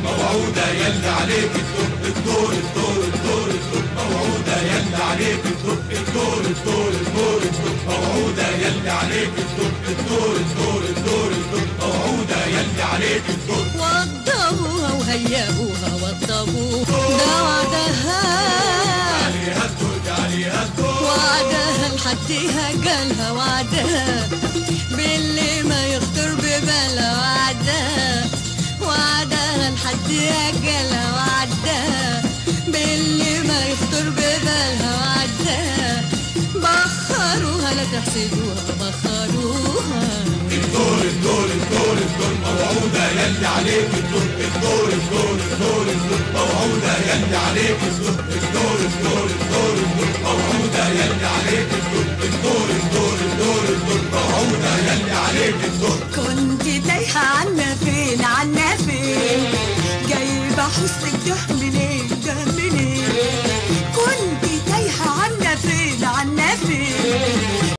موعودة يلي عليك الدور موعودة يلي عليك الدور موعودة يلي عليك الدور موعودة يلي عليك الدور. وضبوها وهيئوها وضبوها ده وعدها عليها الدور وعدها لحديها قالها وعدها باللي ما يخطر ببالها وعدها لحديها قالها وعدها باللي ما يخطر ببالها وعدها. بخروها لا تحسدوها بخروها. الدور موعودة يلي عليك الدور موعودة يلي عليك الدور موعودة يلي عليك الدور موعودة يلي عليك الدور. كنت تايهة عنا فين جايبة حسنك ده منين